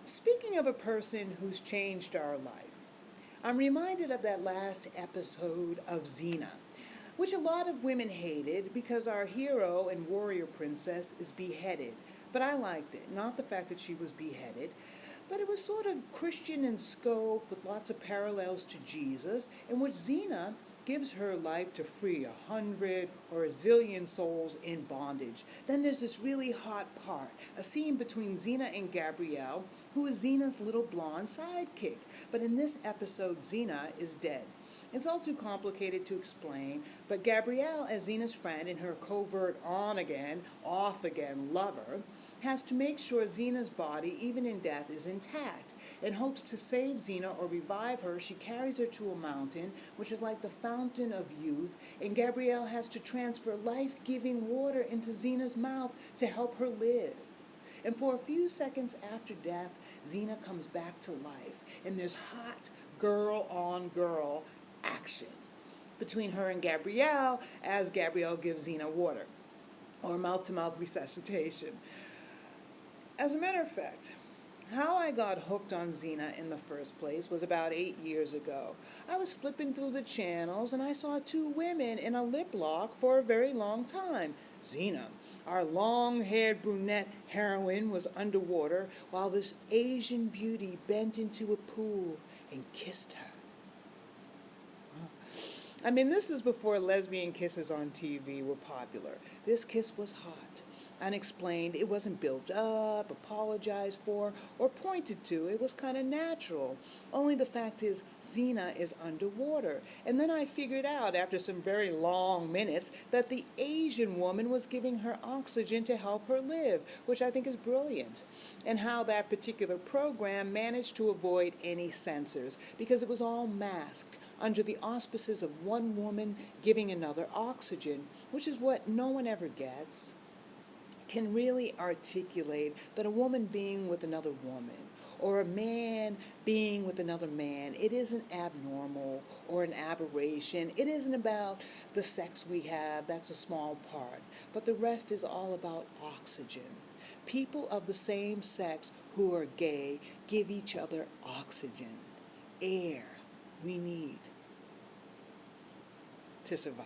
Speaking of a person who's changed our life, I'm reminded of that last episode of Xena, which a lot of women hated because our hero and warrior princess is beheaded. But I liked it. Not the fact that she was beheaded, but it was sort of Christian in scope with lots of parallels to Jesus, in which Xena gives her life to free 100 or a zillion souls in bondage. Then there's this really hot part, a scene between Xena and Gabrielle, who is Xena's little blonde sidekick. But in this episode, Xena is dead. It's all too complicated to explain, but Gabrielle, as Xena's friend and her covert on-again, off-again lover, has to make sure Xena's body, even in death, is intact. In hopes to save Xena or revive her, she carries her to a mountain, which is like the fountain of youth, and Gabrielle has to transfer life-giving water into Xena's mouth to help her live. And for a few seconds after death, Xena comes back to life, and there's hot girl-on-girl action between her and Gabrielle as Gabrielle gives Xena water, or mouth-to-mouth resuscitation. As a matter of fact, how I got hooked on Xena in the first place was about 8 years ago. I was flipping through the channels and I saw two women in a lip lock for a very long time. Xena, our long-haired brunette heroine, was underwater while this Asian beauty bent into a pool and kissed her. I mean, this is before lesbian kisses on TV were popular. This kiss was hot, unexplained. It wasn't built up, apologized for, or pointed to. It was kind of natural. Only the fact is, Xena is underwater. And then I figured out, after some very long minutes, that the Asian woman was giving her oxygen to help her live, which I think is brilliant. And how that particular program managed to avoid any censors, because it was all masked under the auspices of one woman giving another oxygen, which is what no one ever gets, can really articulate that a woman being with another woman or a man being with another man, it isn't abnormal or an aberration. It isn't about the sex we have, that's a small part, but the rest is all about oxygen. People of the same sex who are gay give each other oxygen, air we need to survive.